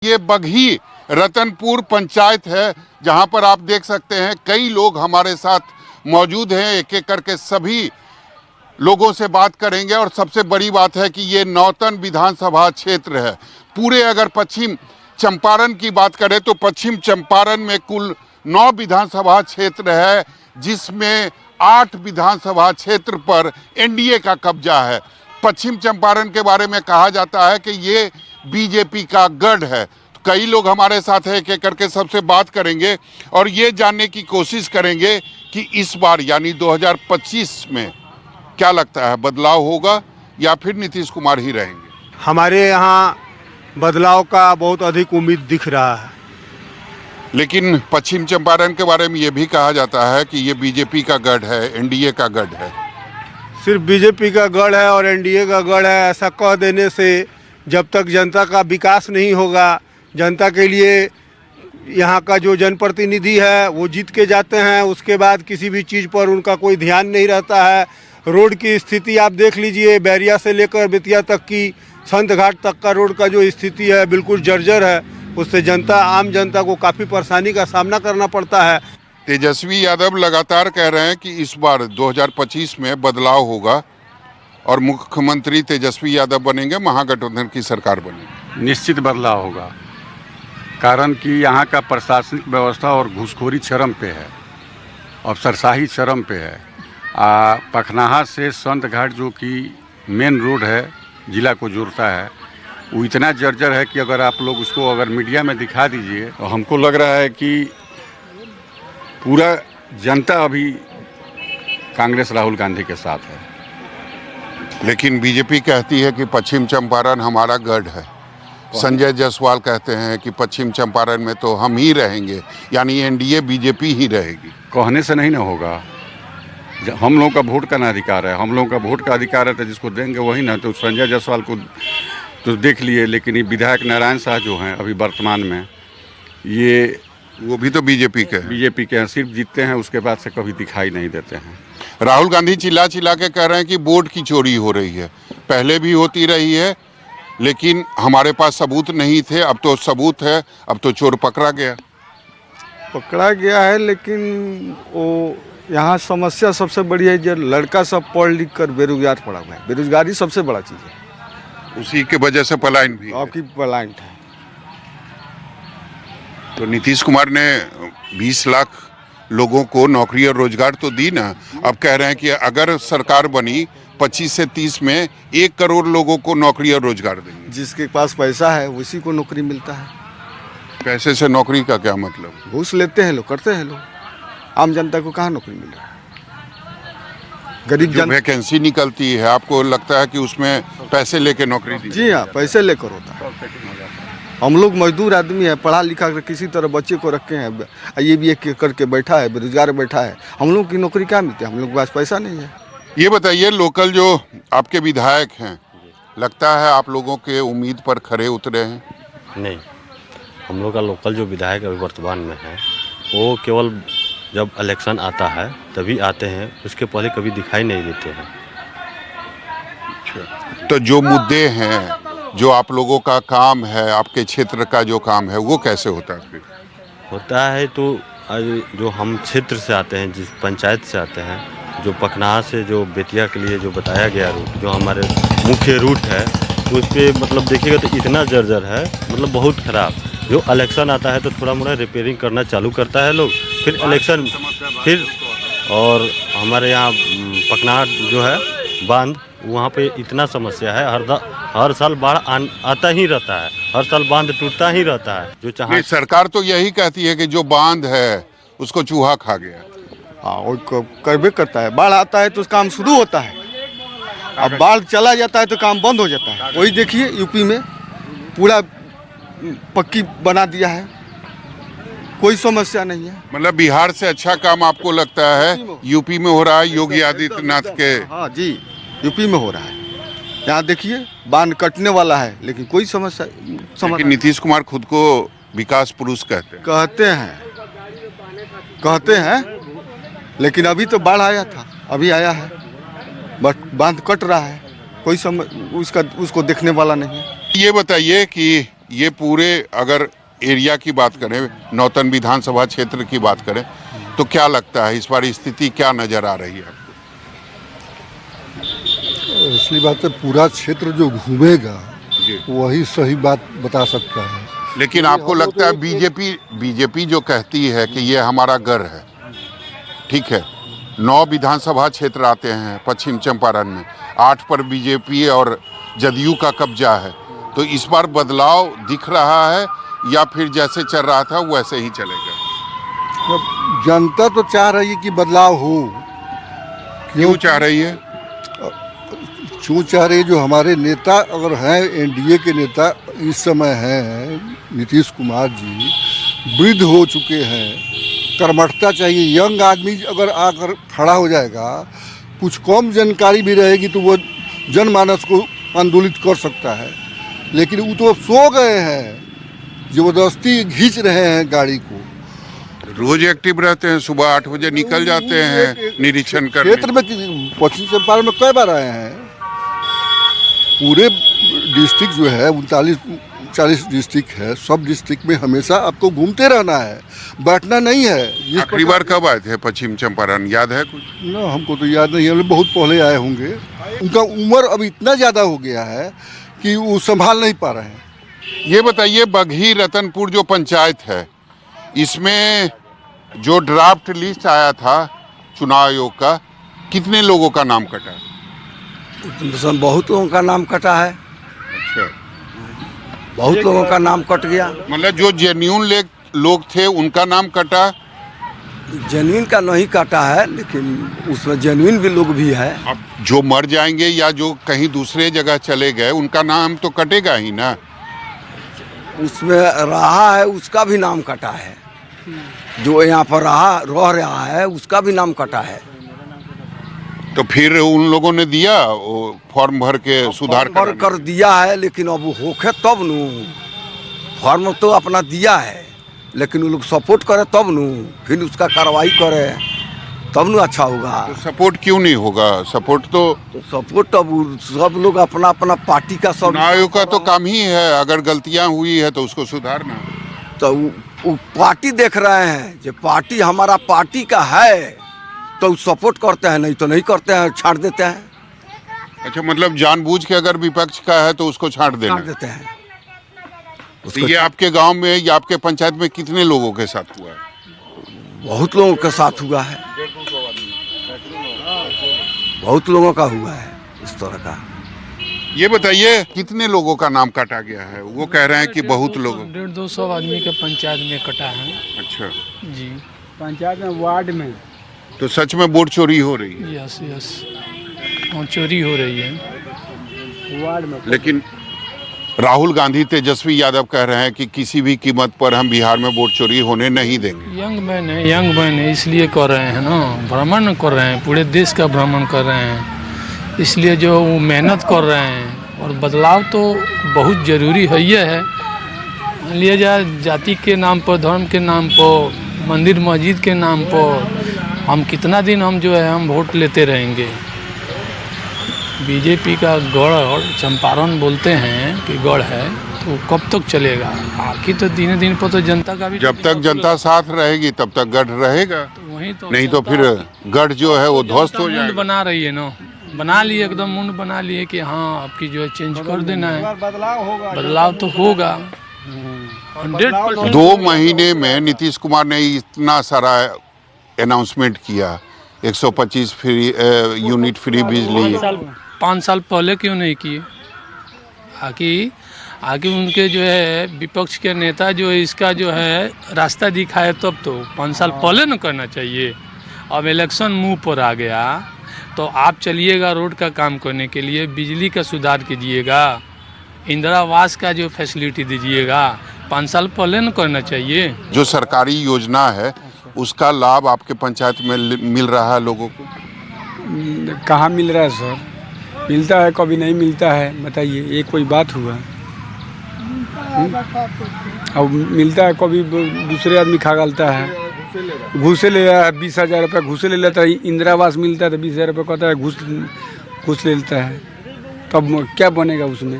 ये बगही रतनपुर पंचायत है, जहां पर आप देख सकते हैं कई लोग हमारे साथ मौजूद हैं। एक एक करके सभी लोगों से बात करेंगे। और सबसे बड़ी बात है कि ये नौतन विधानसभा क्षेत्र है। पूरे अगर पश्चिम चंपारण की बात करें तो पश्चिम चंपारण में कुल 9 विधानसभा क्षेत्र है, जिसमें 8 विधानसभा क्षेत्र पर एनडीए का कब्जा है। पश्चिम चंपारण के बारे में कहा जाता है कि ये बीजेपी का गढ़ है। तो कई लोग हमारे साथ हैं, एक एक करके सबसे बात करेंगे और ये जानने की कोशिश करेंगे कि इस बार यानी 2025 में क्या लगता है, बदलाव होगा या फिर नीतीश कुमार ही रहेंगे? हमारे यहाँ बदलाव का बहुत अधिक उम्मीद दिख रहा है। लेकिन पश्चिम चंपारण के बारे में ये भी कहा जाता है कि ये बीजेपी का गढ़ है, एनडीए का गढ़ है। सिर्फ बीजेपी का गढ़ है और एनडीए का गढ़ है, ऐसा कह देने से जब तक जनता का विकास नहीं होगा, जनता के लिए यहाँ का जो जनप्रतिनिधि है वो जीत के जाते हैं, उसके बाद किसी भी चीज़ पर उनका कोई ध्यान नहीं रहता है। रोड की स्थिति आप देख लीजिए, बैरिया से लेकर बेतिया तक की, संत घाट तक का रोड का जो स्थिति है बिल्कुल जर्जर है। उससे आम जनता को काफ़ी परेशानी का सामना करना पड़ता है। तेजस्वी यादव लगातार कह रहे हैं कि इस बार 2025 में बदलाव होगा और मुख्यमंत्री तेजस्वी यादव बनेंगे, महागठबंधन की सरकार बनेगी। निश्चित बदलाव होगा, कारण कि यहाँ का प्रशासनिक व्यवस्था और घूसखोरी चरम पे है, अफसरशाही चरम पे है। पखनाहा से संत घाट जो कि मेन रोड है, जिला को जोड़ता है, वो इतना जर्जर है कि अगर आप लोग उसको अगर मीडिया में दिखा दीजिए तो हमको लग रहा है कि पूरा जनता अभी कांग्रेस राहुल गांधी के साथ है। लेकिन बीजेपी कहती है कि पश्चिम चंपारण हमारा गढ़ है। संजय जायसवाल कहते हैं कि पश्चिम चंपारण में तो हम ही रहेंगे, यानी एनडीए बीजेपी ही रहेगी। कहने से नहीं ना होगा, हम लोगों का वोट का ना अधिकार है, हम लोगों का वोट का अधिकार है तो जिसको देंगे वही ना। तो संजय जायसवाल को तो देख लिए, लेकिन ये विधायक नारायण शाह जो हैं अभी वर्तमान में, ये वो भी तो बीजेपी के हैं, सिर्फ जीतते हैं, उसके बाद से कभी दिखाई नहीं देते हैं। राहुल गांधी चिल्ला चिल्ला के कह रहे हैं कि वोट की चोरी हो रही है, पहले भी होती रही है, लेकिन हमारे पास सबूत नहीं थे, अब तो सबूत है, अब तो चोर पकड़ा गया है। लेकिन वो यहाँ समस्या सबसे बड़ी है, जो लड़का सब पढ़ लिख कर बेरोजगार पड़ा हुआ है। बेरोजगारी सबसे बड़ा चीज़ है, उसी के वजह से पलायन भी आपकी पलायन है। तो नीतीश कुमार ने 20 लाख लोगों को नौकरी और रोजगार तो दी ना। अब कह रहे हैं कि अगर सरकार बनी 25 से 30 में 1 करोड़ लोगों को नौकरी और रोजगार देंगे। जिसके पास पैसा है उसी को नौकरी मिलता है। पैसे से नौकरी का क्या मतलब? घूस लेते हैं लोग, करते हैं लोग, आम जनता को कहाँ नौकरी मिल रहा है? गरीब जन वैकेंसी निकलती है, आपको लगता है कि उसमें पैसे लेके नौकरी दी? जी हाँ, पैसे लेकर होता है। हम लोग मजदूर आदमी है, पढ़ा लिखा कर किसी तरह बच्चे को रखे हैं, ये भी एक करके बैठा है, बेरोजगार बैठा है। हम लोग की नौकरी क्या मिलती है? हम लोग के पास पैसा नहीं है। ये बताइए, लोकल जो आपके विधायक हैं, लगता है आप लोगों के उम्मीद पर खरे उतरे हैं? नहीं, हम लोग का लोकल जो विधायक अभी वर्तमान में है वो केवल जब इलेक्शन आता है तभी आते हैं, उसके पहले कभी दिखाई नहीं देते हैं। तो जो मुद्दे हैं, जो आप लोगों का काम है, आपके क्षेत्र का जो काम है, वो कैसे होता है फिर? होता है तो जो हम क्षेत्र से आते हैं, जिस पंचायत से आते हैं, जो पखनाहा से जो बेतिया के लिए जो बताया गया रूट, जो हमारे मुख्य रूट है, तो उस पर मतलब देखिएगा तो इतना जर्जर है, मतलब बहुत ख़राब। जो इलेक्शन आता है तो थोड़ा मोड़ा रिपेयरिंग करना चालू करता है लोग, फिर इलेक्शन, फिर और हमारे यहाँ पखनाहा जो है बांध, वहाँ पे इतना समस्या है, हर साल बाढ़ आता ही रहता है, हर साल बांध टूटता ही रहता है। जो चाहे सरकार तो यही कहती है कि जो बांध है उसको चूहा खा गया। हाँ, वो करबे करता है। बाढ़ आता है तो काम शुरू होता है, अब बाढ़ चला जाता है तो काम बंद हो जाता है। वही देखिए यूपी में पूरा पक्की बना दिया है, कोई समस्या नहीं है। मतलब बिहार से अच्छा काम आपको लगता है यूपी में हो रहा है योगी आदित्यनाथ के? हाँ जी, यूपी में हो रहा है। यहाँ देखिए बांध कटने वाला है, लेकिन कोई समस्या। लेकिन नीतीश कुमार खुद को विकास पुरुष कहते हैं, लेकिन अभी तो बाढ़ आया था, अभी आया है, बट बांध कट रहा है, कोई उसको देखने वाला नहीं है। ये बताइए कि ये पूरे अगर एरिया की बात करें, नौतन विधानसभा क्षेत्र की बात करें, तो क्या लगता है इस बार स्थिति क्या नजर आ रही है आपको? असली बात है पूरा क्षेत्र जो घूमेगा जी। वही सही बात बता सकता है। लेकिन आपको लगता है बीजेपी जो कहती है कि ये हमारा घर है, ठीक है, 9 विधानसभा क्षेत्र आते हैं पश्चिम चंपारण में, 8 पर बीजेपी और जदयू का कब्जा है, तो इस बार बदलाव दिख रहा है या फिर जैसे चल रहा था वैसे ही चलेगा? अब जनता तो चाह रही है कि बदलाव हो। क्यों चाह रही है? क्यों चाह रही है? जो हमारे नेता अगर हैं, एनडीए के नेता इस समय हैं, नीतीश कुमार जी वृद्ध हो चुके हैं, कर्मठता चाहिए। यंग आदमी अगर आकर खड़ा हो जाएगा, कुछ कम जानकारी भी रहेगी तो वो जनमानस को आंदोलित कर सकता है, लेकिन वो तो सो गए हैं, जबरदस्ती खींच रहे हैं गाड़ी को। रोज एक्टिव रहते हैं, सुबह 8 बजे निकल जाते हैं निरीक्षण करने। क्षेत्र में पश्चिम चंपारण में कई बार आए हैं। पूरे डिस्ट्रिक्ट जो है 39-40 डिस्ट्रिक्ट है, सब डिस्ट्रिक्ट में हमेशा आपको घूमते रहना है, बैठना नहीं है। आखिरी बार कब आए थे पश्चिम चंपारण, याद है कुछ? ना, हमको तो याद नहीं है, हम बहुत पहले आए होंगे। उनका उम्र अब इतना ज़्यादा हो गया है कि वो संभाल नहीं पा रहे हैं। ये बताइए, बघी रतनपुर जो पंचायत है, इसमें जो ड्राफ्ट लिस्ट आया था चुनाव आयोग का, कितने लोगों का नाम कटा? बहुत लोगों का नाम कटा है, अच्छा, बहुत लोगों का नाम कट गया। मतलब जो जेन्यून लोग थे उनका नाम कटा? जेन्युइन का नहीं कटा है, लेकिन उसमें जेन्युइन भी लोग भी है। अब जो मर जाएंगे या जो कहीं दूसरे जगह चले गए उनका नाम तो कटेगा ही ना। उसमें रहा है उसका भी नाम कटा है, जो यहाँ पर रह रहा है उसका भी नाम कटा है। तो फिर उन लोगों ने दिया वो फॉर्म भर के सुधार फॉर्म भर कर दिया है, लेकिन अब होखे तब नू। फॉर्म तो अपना दिया है, लेकिन वो लोग सपोर्ट करे तब नू, फिर उसका कार्रवाई करे तब नू अच्छा होगा। तो सपोर्ट क्यों नहीं होगा? सपोर्ट तो सपोर्ट अब सब लोग अपना अपना पार्टी का सब चुनाव आयोग का तो काम ही है, अगर गलतियां हुई है तो उसको सुधारना। तो वो पार्टी देख रहे हैं, जो पार्टी हमारा पार्टी का है तो सपोर्ट करते हैं, नहीं तो नहीं करते हैं, छाड़ देते हैं। अच्छा, मतलब जानबूझ के अगर विपक्ष का है तो उसको छाड़ देना। छाड़ देते हैं। तो ये आपके गांव में या आपके पंचायत में कितने लोगों के साथ हुआ है? बहुत लोगों के साथ हुआ है, बहुत लोगों का हुआ है इस तरह का। ये बताइए, कितने लोगों का नाम काटा गया है? वो कह रहे हैं कि बहुत लोग। 150-200 आदमी के पंचायत में कटा है। अच्छा जी, पंचायत में, वार्ड में। तो सच में वोट चोरी हो रही है? यस, और चोरी हो रही है वार्ड में। लेकिन राहुल गांधी, तेजस्वी यादव कह रहे हैं कि किसी भी कीमत पर हम बिहार में वोट चोरी होने नहीं देंगे। यंग मैन है इसलिए कर रहे हैं ना, भ्रमण कर रहे हैं, पूरे देश का भ्रमण कर रहे हैं, इसलिए जो वो मेहनत कर रहे हैं। और बदलाव तो बहुत ज़रूरी है, ये है लिया जाए जाति के नाम पर, धर्म के नाम पर, मंदिर मस्जिद के नाम पर हम कितना दिन हम जो है हम वोट लेते रहेंगे। बीजेपी का गढ़ और चंपारण बोलते हैं कि गढ़ है, तो कब तक चलेगा? आखिर तो दिन दिन पर तो जनता का भी, जब तक जनता साथ रहेगी तब तक गढ़ रहेगा, तो वही तो नहीं तो फिर गढ़ जो है वो ध्वस्त हो मुंड जाएगा। बना रही है ना, बना लिए एकदम मुंड बना लिए कि हाँ आपकी जो है चेंज कर देना है। बदलाव होगा, बदलाव तो होगा 100%। 2 महीने में नीतीश कुमार ने इतना सारा अनाउंसमेंट किया, 125 फ्री यूनिट फ्री बिजली। 5 साल पहले क्यों नहीं किए? आगे उनके जो है विपक्ष के नेता जो है इसका जो है रास्ता दिखाए, तब तो 5 साल पहले न करना चाहिए। अब इलेक्शन मुंह पर आ गया तो आप चलिएगा रोड का काम करने के लिए, बिजली का सुधार कीजिएगा, इंदिरा आवास का जो फैसिलिटी दीजिएगा, 5 साल पहले न करना चाहिए। जो सरकारी योजना है उसका लाभ आपके पंचायत में मिल रहा है लोगों को? कहाँ मिल रहा है सर? मिलता है, कभी नहीं मिलता है। बताइए, ये कोई बात हुआ? अब मिलता है, कभी दूसरे आदमी खा गालता है, घूसे ले 20,000 रुपये घूसे ले लेता है। इंदिरा आवास मिलता है तो 20,000 रुपये कहता है घूस ले लेता है, तब क्या बनेगा उसमें?